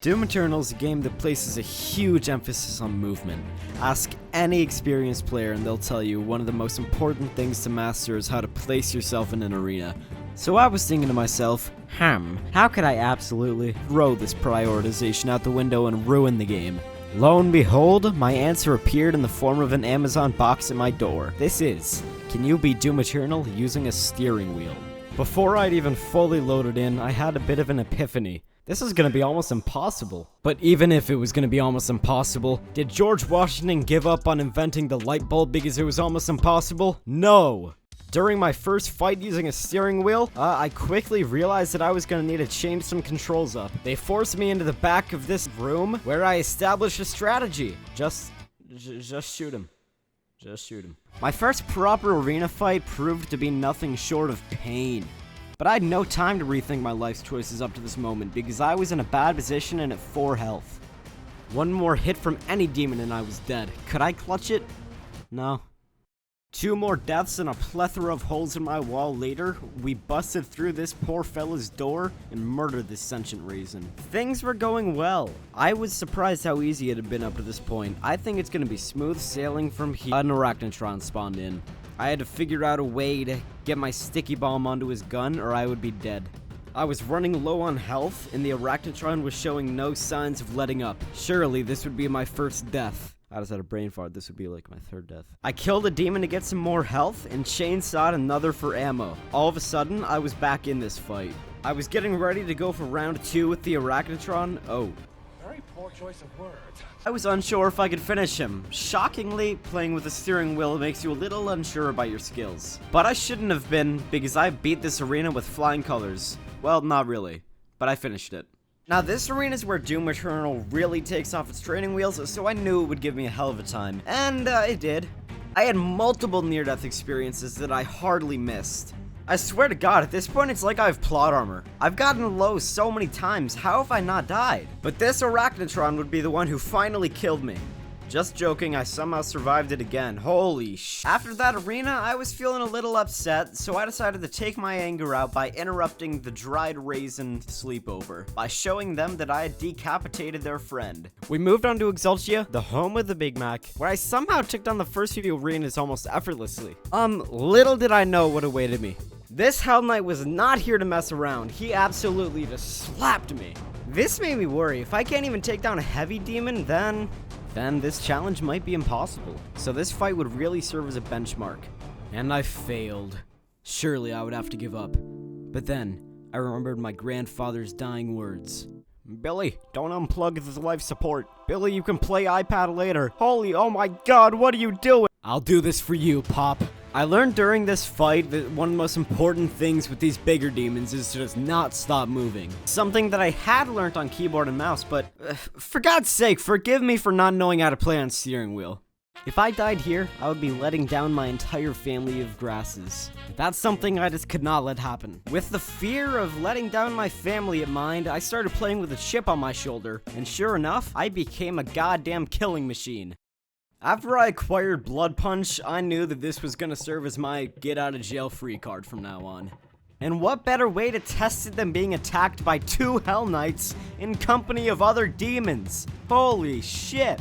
Doom Eternal is a game that places a huge emphasis on movement. Ask any experienced player and they'll tell you one of the most important things to master is how to place yourself in an arena. So I was thinking to myself, how could I absolutely throw this prioritization out the window and ruin the game? Lo and behold, my answer appeared in the form of an Amazon box at my door. This is, can you beat Doom Eternal using a steering wheel? Before I'd even fully loaded in, I had a bit of an epiphany. This is gonna be almost impossible. But even if it was gonna be almost impossible, did George Washington give up on inventing the light bulb because it was almost impossible? No! During my first fight using a steering wheel, I quickly realized that I was gonna need to change some controls up. They forced me into the back of this room where I established a strategy. Just shoot him. Just shoot him. My first proper arena fight proved to be nothing short of pain. But I had no time to rethink my life's choices up to this moment because I was in a bad position and at 4 health. One more hit from any demon and I was dead. Could I clutch it? No. 2 more deaths and a plethora of holes in my wall later, we busted through this poor fella's door and murdered this sentient raisin. Things were going well. I was surprised how easy it had been up to this point. I think it's gonna be smooth sailing from here. An arachnotron spawned in. I had to figure out a way to get my sticky bomb onto his gun or I would be dead. I was running low on health and the arachnotron was showing no signs of letting up. Surely this would be my first death. I just had a brain fart, this would be like my 3rd death. I killed a demon to get some more health and chainsawed another for ammo. All of a sudden, I was back in this fight. I was getting ready to go for round 2 with the arachnotron. Oh. Very poor choice of words. I was unsure if I could finish him. Shockingly, playing with a steering wheel makes you a little unsure about your skills. But I shouldn't have been, because I beat this arena with flying colors. Well, not really, but I finished it. Now this arena is where Doom Eternal really takes off its training wheels, so I knew it would give me a hell of a time. And it did. I had multiple near-death experiences that I hardly missed. I swear to God, at this point it's like I have plot armor. I've gotten low so many times, how have I not died? But this arachnotron would be the one who finally killed me. Just joking, I somehow survived it again. Holy sh! After that arena, I was feeling a little upset, so I decided to take my anger out by interrupting the dried raisin sleepover, by showing them that I had decapitated their friend. We moved on to Exultia, the home of the Big Mac, where I somehow took down the first few arenas almost effortlessly. Little did I know what awaited me. This Hell Knight was not here to mess around. He absolutely just slapped me. This made me worry. If I can't even take down a heavy demon, then this challenge might be impossible. So this fight would really serve as a benchmark. And I failed. Surely I would have to give up. But then, I remembered my grandfather's dying words. Billy, don't unplug the life support. Billy, you can play iPad later. Holy, oh my God, what are you doing? I'll do this for you, Pop. I learned during this fight that one of the most important things with these bigger demons is to just not stop moving. Something that I had learned on keyboard and mouse, but for God's sake, forgive me for not knowing how to play on steering wheel. If I died here, I would be letting down my entire family of grasses. That's something I just could not let happen. With the fear of letting down my family in mind, I started playing with a chip on my shoulder, and sure enough, I became a goddamn killing machine. After I acquired Blood Punch, I knew that this was gonna serve as my get-out-of-jail-free card from now on. And what better way to test it than being attacked by 2 Hell Knights in company of other demons? Holy shit!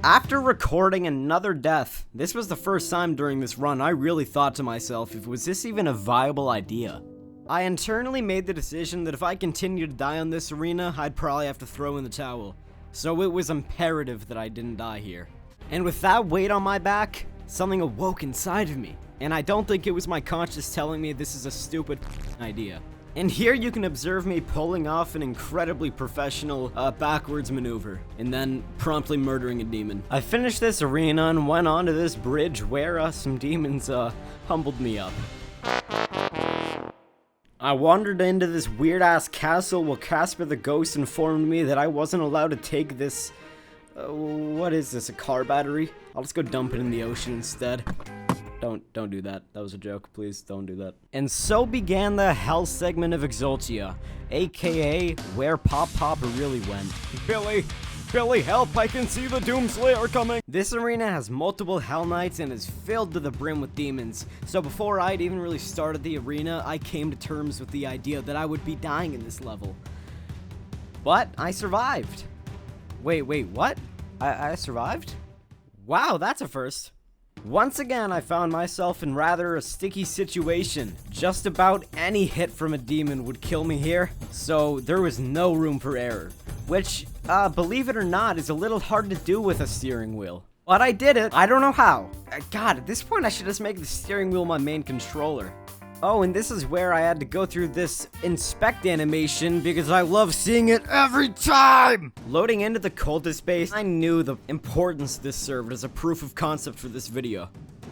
After recording another death, this was the first time during this run I really thought to myself, was this even a viable idea? I internally made the decision that if I continued to die on this arena, I'd probably have to throw in the towel. So it was imperative that I didn't die here. And with that weight on my back, something awoke inside of me. And I don't think it was my conscience telling me this is a stupid idea. And here you can observe me pulling off an incredibly professional backwards maneuver, and then promptly murdering a demon. I finished this arena and went on to this bridge where some demons humbled me up. I wandered into this weird-ass castle while Casper the Ghost informed me that I wasn't allowed to take this... what is this, a car battery? I'll just go dump it in the ocean instead. Don't do that. That was a joke. Please don't do that. And so began the hell segment of Exultia, aka where Pop really went. Billy, help! I can see the Doomslayer coming! This arena has multiple Hell Knights and is filled to the brim with demons. So before I'd even really started the arena, I came to terms with the idea that I would be dying in this level. But I survived. Wait, what? I survived? Wow, that's a first. Once again, I found myself in rather a sticky situation. Just about any hit from a demon would kill me here, so there was no room for error. Which, believe it or not, is a little hard to do with a steering wheel. But I did it. I don't know how. God, at this point I should just make the steering wheel my main controller. Oh, and this is where I had to go through this inspect animation because I love seeing it every time! Loading into the cultist base, I knew the importance this served as a proof of concept for this video.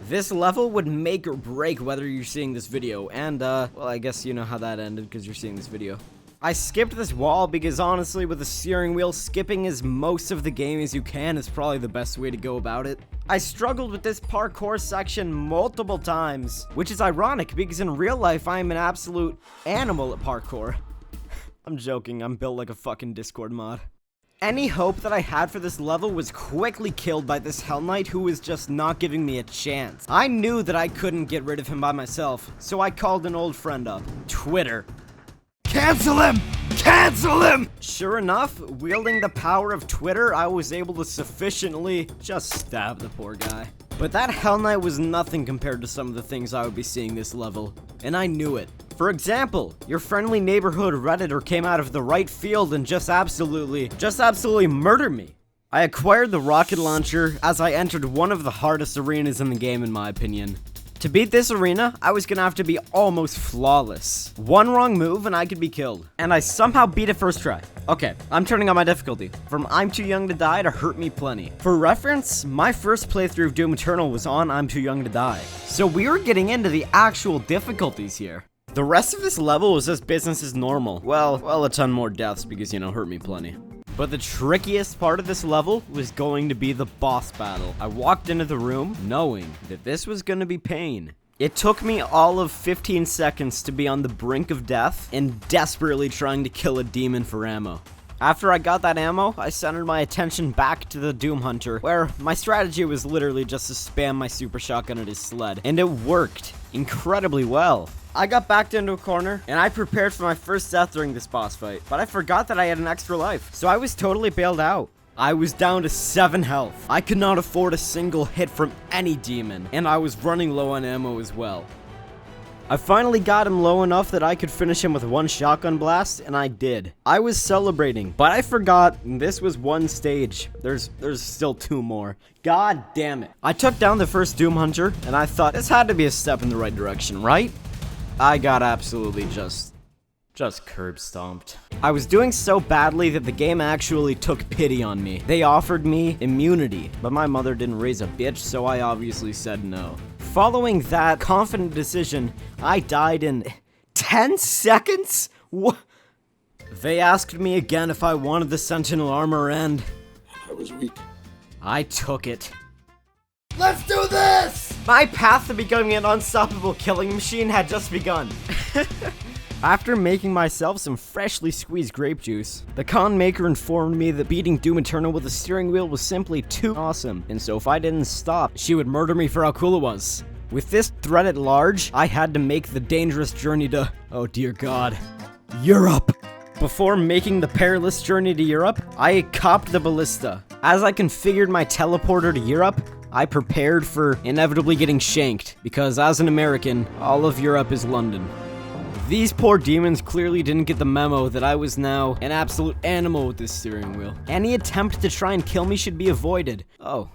This level would make or break whether you're seeing this video, and, well, I guess you know how that ended because you're seeing this video. I skipped this wall because honestly, with the steering wheel, skipping as most of the game as you can is probably the best way to go about it. I struggled with this parkour section multiple times, which is ironic because in real life, I am an absolute animal at parkour. I'm joking, I'm built like a fucking Discord mod. Any hope that I had for this level was quickly killed by this Hell Knight who was just not giving me a chance. I knew that I couldn't get rid of him by myself, so I called an old friend up, Twitter. Cancel him! Cancel him! Sure enough, wielding the power of Twitter, I was able to sufficiently just stab the poor guy. But that Hell Knight was nothing compared to some of the things I would be seeing this level, and I knew it. For example, your friendly neighborhood Redditor came out of the right field and just absolutely murdered me. I acquired the rocket launcher as I entered one of the hardest arenas in the game in my opinion. To beat this arena, I was gonna have to be almost flawless. One wrong move and I could be killed. And I somehow beat it first try. Okay, I'm turning on my difficulty. From I'm Too Young to Die to Hurt Me Plenty. For reference, my first playthrough of Doom Eternal was on I'm Too Young to Die. So we were getting into the actual difficulties here. The rest of this level was just business as normal. Well, a ton more deaths because, you know, Hurt Me Plenty. But the trickiest part of this level was going to be the boss battle. I walked into the room knowing that this was going to be pain. It took me all of 15 seconds to be on the brink of death and desperately trying to kill a demon for ammo. After I got that ammo, I centered my attention back to the Doom Hunter, where my strategy was literally just to spam my super shotgun at his sled, and it worked incredibly well. I got backed into a corner, and I prepared for my first death during this boss fight, but I forgot that I had an extra life, so I was totally bailed out. I was down to 7 health. I could not afford a single hit from any demon, and I was running low on ammo as well. I finally got him low enough that I could finish him with one shotgun blast, and I did. I was celebrating, but I forgot this was one stage. There's still 2 more. God damn it. I took down the first Doom Hunter, and I thought this had to be a step in the right direction, right? I got absolutely just curb stomped. I was doing so badly that the game actually took pity on me. They offered me immunity, but my mother didn't raise a bitch, so I obviously said no. Following that confident decision, I died in 10 seconds? What? They asked me again if I wanted the Sentinel armor and I was weak. I took it. Let's do this! My path to becoming an unstoppable killing machine had just begun. After making myself some freshly squeezed grape juice, the con maker informed me that beating Doom Eternal with a steering wheel was simply too awesome, and so if I didn't stop, she would murder me for how cool it was. With this threat at large, I had to make the dangerous journey to, oh dear God, Europe. Before making the perilous journey to Europe, I copped the ballista. As I configured my teleporter to Europe, I prepared for inevitably getting shanked, because as an American, all of Europe is London. These poor demons clearly didn't get the memo that I was now an absolute animal with this steering wheel. Any attempt to try and kill me should be avoided. Oh,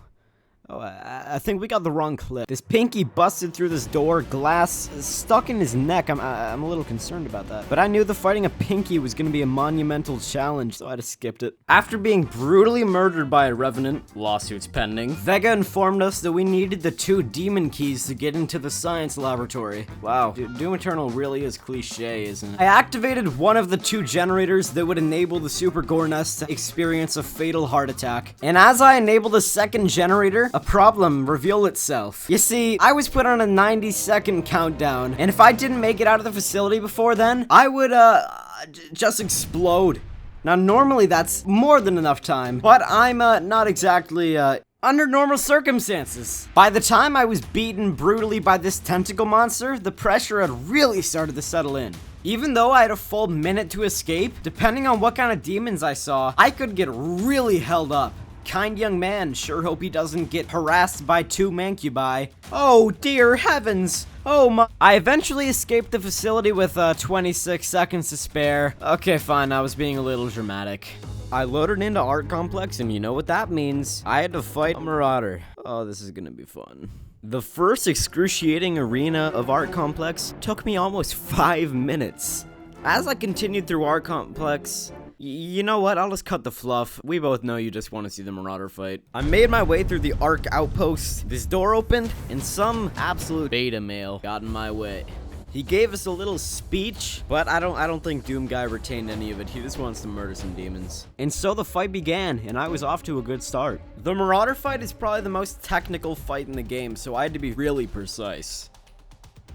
I think we got the wrong clip. This pinky busted through this door, glass stuck in his neck. I'm a little concerned about that. But I knew the fighting a pinky was gonna be a monumental challenge, so I just skipped it. After being brutally murdered by a revenant, lawsuits pending, Vega informed us that we needed the 2 demon keys to get into the science laboratory. Wow, Doom Eternal really is cliche, isn't it? I activated one of the 2 generators that would enable the Super Gore Nest to experience a fatal heart attack. And as I enabled the second generator, a problem revealed itself. You see, I was put on a 90-second countdown, and if I didn't make it out of the facility before then, I would, just explode. Now, normally that's more than enough time, but I'm, not exactly, under normal circumstances. By the time I was beaten brutally by this tentacle monster, the pressure had really started to settle in. Even though I had a full minute to escape, depending on what kind of demons I saw, I could get really held up. Kind young man, sure hope he doesn't get harassed by 2 mancubi. Oh dear heavens! Oh my. I eventually escaped the facility with 26 seconds to spare. Okay, fine, I was being a little dramatic. I loaded into Art Complex, and you know what that means. I had to fight a marauder. Oh, this is gonna be fun. The first excruciating arena of Art Complex took me almost 5 minutes. As I continued through Art Complex, you know what, I'll just cut the fluff. We both know you just want to see the marauder fight. I made my way through the Arc outpost. This door opened, and some absolute beta male got in my way. He gave us a little speech, but I don't think Doom Guy retained any of it. He just wants to murder some demons. And so the fight began, and I was off to a good start. The Marauder fight is probably the most technical fight in the game, so I had to be really precise.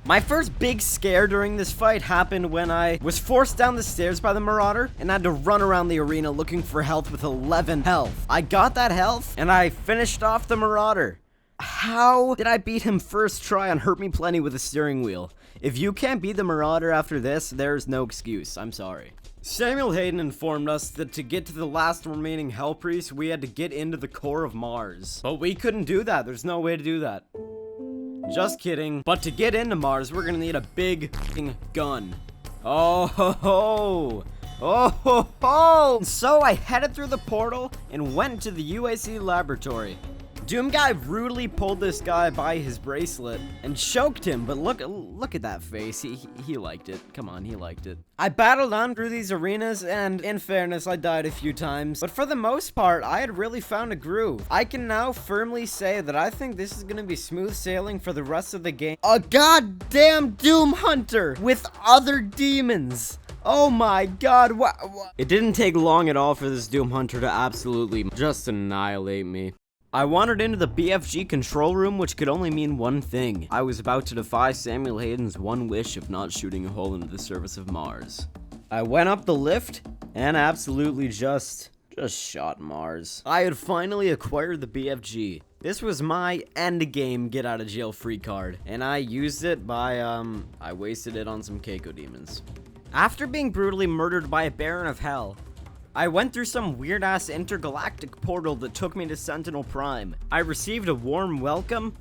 My first big scare during this fight happened when I was forced down the stairs by the Marauder and had to run around the arena looking for health with 11 health. I got that health, and I finished off the Marauder. How did I beat him first try on Hurt Me Plenty with a steering wheel? If you can't beat the Marauder after this, there's no excuse. I'm sorry. Samuel Hayden informed us that to get to the last remaining Hell Priest, we had to get into the core of Mars. But we couldn't do that. There's no way to do that. Just kidding. But to get into Mars, we're gonna need a big gun. Oh ho ho! Oh ho ho! So I headed through the portal and went to the UAC laboratory. Doom Guy brutally pulled this guy by his bracelet and choked him, but look at that face. He liked it. Come on, he liked it. I battled on through these arenas, and in fairness, I died a few times, but for the most part, I had really found a groove. I can now firmly say that I think this is gonna be smooth sailing for the rest of the game. A goddamn Doom Hunter with other demons. Oh my god, what? It didn't take long at all for this Doom Hunter to absolutely just annihilate me. I wandered into the BFG control room, which could only mean one thing. I was about to defy Samuel Hayden's one wish of not shooting a hole into the surface of Mars. I went up the lift and absolutely just shot Mars. I had finally acquired the BFG. This was my endgame get out of jail free card, and I used it by, I wasted it on some Keiko demons. After being brutally murdered by a Baron of Hell, I went through some weird-ass intergalactic portal that took me to Sentinel Prime. I received a warm welcome,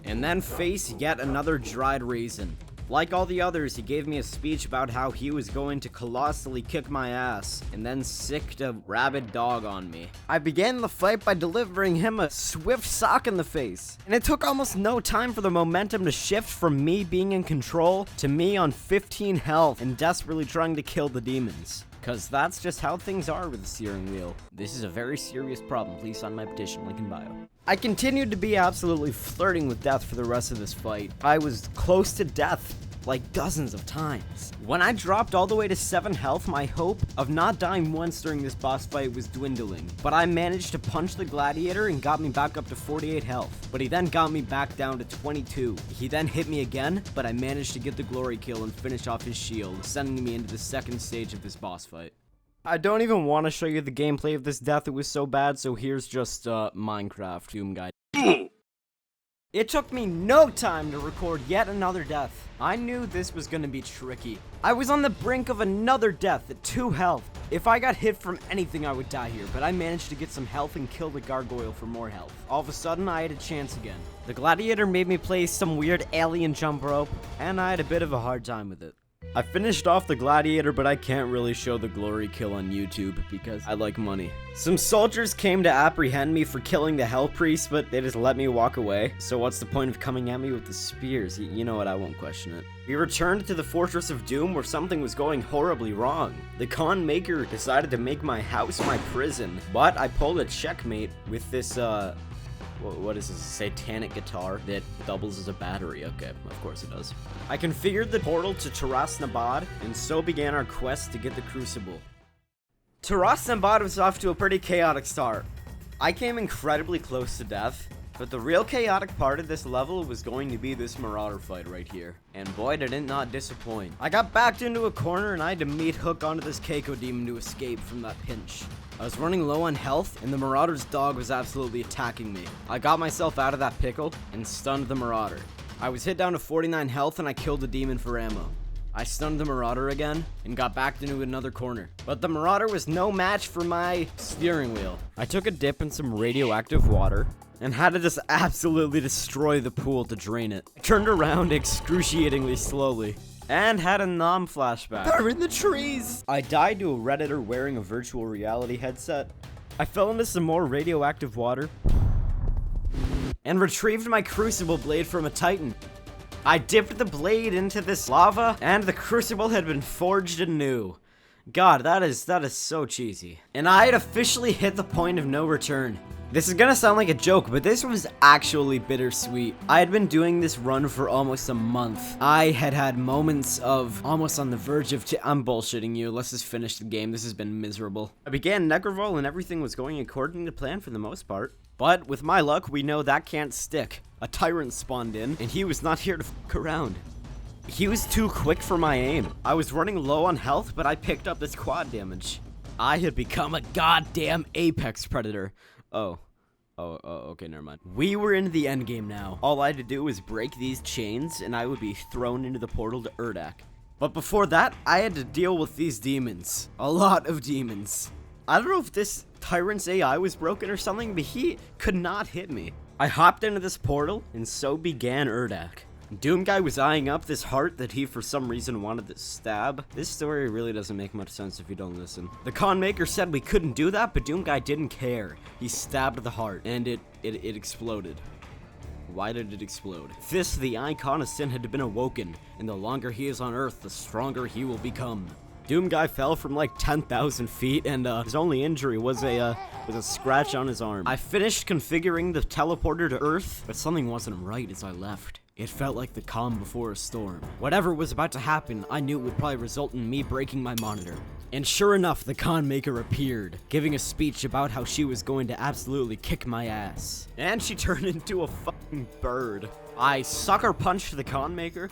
and then faced yet another dried raisin. Like all the others, he gave me a speech about how he was going to colossally kick my ass, and then sicked a rabid dog on me. I began the fight by delivering him a swift sock in the face, and it took almost no time for the momentum to shift from me being in control to me on 15 health and desperately trying to kill the demons. Cause that's just how things are with the steering wheel. This is a very serious problem. Please sign my petition, link in bio. I continued to be absolutely flirting with death for the rest of this fight. I was close to death like dozens of times. When I dropped all the way to 7 health, my hope of not dying once during this boss fight was dwindling. But I managed to punch the gladiator and got me back up to 48 health. But he then got me back down to 22. He then hit me again, but I managed to get the glory kill and finish off his shield, sending me into the second stage of this boss fight. I don't even want to show you the gameplay of this death, it was so bad, so here's just Minecraft Doom Guy. It took me no time to record yet another death. I knew this was gonna be tricky. I was on the brink of another death at 2 health. If I got hit from anything, I would die here, but I managed to get some health and kill the gargoyle for more health. All of a sudden, I had a chance again. The gladiator made me play some weird alien jump rope, and I had a bit of a hard time with it. I finished off the gladiator, but I can't really show the glory kill on YouTube because I like money. Some soldiers came to apprehend me for killing the Hell Priest, but they just let me walk away. So what's the point of coming at me with the spears? You know what, I won't question it. We returned to the Fortress of Doom where something was going horribly wrong. The con maker decided to make my house my prison, but I pulled a checkmate with this, what is this, satanic guitar that doubles as a battery? Okay, of course it does. I configured the portal to Taras Nabad, and so began our quest to get the Crucible. Taras Nabad was off to a pretty chaotic start. I came incredibly close to death, but the real chaotic part of this level was going to be this Marauder fight right here. And boy, did it not disappoint. I got backed into a corner and I had to meat hook onto this Keiko demon to escape from that pinch. I was running low on health, and the Marauder's dog was absolutely attacking me. I got myself out of that pickle and stunned the Marauder. I was hit down to 49 health, and I killed the demon for ammo. I stunned the Marauder again and got back into another corner. But the Marauder was no match for my steering wheel. I took a dip in some radioactive water and had to just absolutely destroy the pool to drain it. I turned around excruciatingly slowly and had a nom flashback. They're in the trees! I died to a Redditor wearing a virtual reality headset. I fell into some more radioactive water and retrieved my crucible blade from a Titan. I dipped the blade into this lava, and the crucible had been forged anew. God, that is so cheesy. And I had officially hit the point of no return. This is gonna sound like a joke, but this was actually bittersweet. I had been doing this run for almost a month. I had had moments of almost on the verge of I'm bullshitting you, let's just finish the game, this has been miserable. I began Necrovol and everything was going according to plan for the most part. But with my luck, we know that can't stick. A tyrant spawned in, and he was not here to fuck around. He was too quick for my aim. I was running low on health, but I picked up this quad damage. I had become a goddamn apex predator. Oh, okay, never mind. We were in the endgame now. All I had to do was break these chains, and I would be thrown into the portal to Urdak. But before that, I had to deal with these demons. A lot of demons. I don't know if this tyrant's AI was broken or something, but he could not hit me. I hopped into this portal, and so began Urdak. Doomguy was eyeing up this heart that he for some reason wanted to stab. This story really doesn't make much sense if you don't listen. The con maker said we couldn't do that, but Doomguy didn't care. He stabbed the heart, and it exploded. Why did it explode? This, the icon of sin, had been awoken, and the longer he is on Earth, the stronger he will become. Doomguy fell from like 10,000 feet, and his only injury was a scratch on his arm. I finished configuring the teleporter to Earth, but something wasn't right as I left. It felt like the calm before a storm. Whatever was about to happen, I knew it would probably result in me breaking my monitor. And sure enough, the con maker appeared, giving a speech about how she was going to absolutely kick my ass. And she turned into a fucking bird. I sucker punched the con maker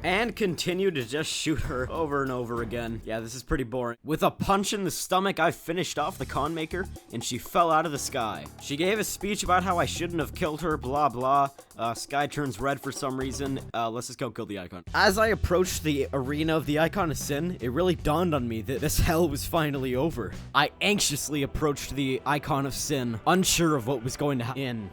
and continued to just shoot her over and over again. Yeah, this is pretty boring. With a punch in the stomach, I finished off the con maker, and she fell out of the sky. She gave a speech about how I shouldn't have killed her, blah blah. Sky turns red for some reason. Let's just go kill the icon. As I approached the arena of the icon of sin, it really dawned on me that this hell was finally over. I anxiously approached the icon of sin, unsure of what was going to happen.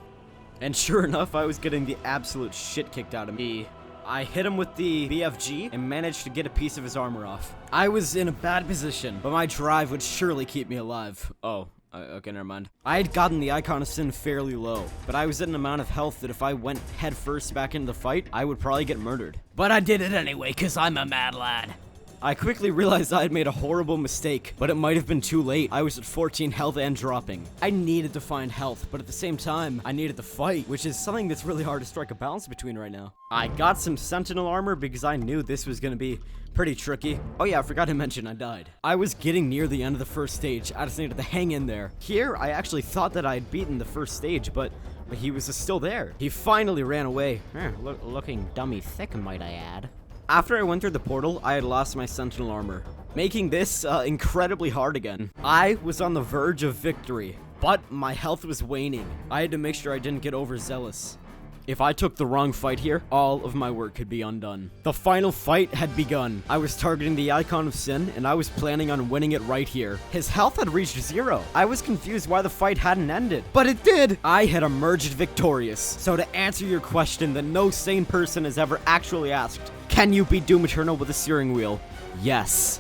And sure enough, I was getting the absolute shit kicked out of me. I hit him with the BFG and managed to get a piece of his armor off. I was in a bad position, but my drive would surely keep me alive. Okay, never mind. I had gotten the icon of sin fairly low, but I was at an amount of health that if I went headfirst back into the fight, I would probably get murdered. But I did it anyway, cause I'm a mad lad. I quickly realized I had made a horrible mistake, but it might have been too late. I was at 14 health and dropping. I needed to find health, but at the same time, I needed to fight, which is something that's really hard to strike a balance between right now. I got some sentinel armor because I knew this was gonna be pretty tricky. Oh yeah, I forgot to mention I died. I was getting near the end of the first stage. I just needed to hang in there. Here, I actually thought that I had beaten the first stage, but he was still there. He finally ran away. Looking dummy thick, might I add. After I went through the portal, I had lost my sentinel armor, making this incredibly hard again. I was on the verge of victory, but my health was waning. I had to make sure I didn't get overzealous. If I took the wrong fight here, all of my work could be undone. The final fight had begun. I was targeting the icon of sin, and I was planning on winning it right here. His health had reached 0. I was confused why the fight hadn't ended, but it did! I had emerged victorious. So to answer your question that no sane person has ever actually asked, can you beat Doom Eternal with a steering wheel? Yes.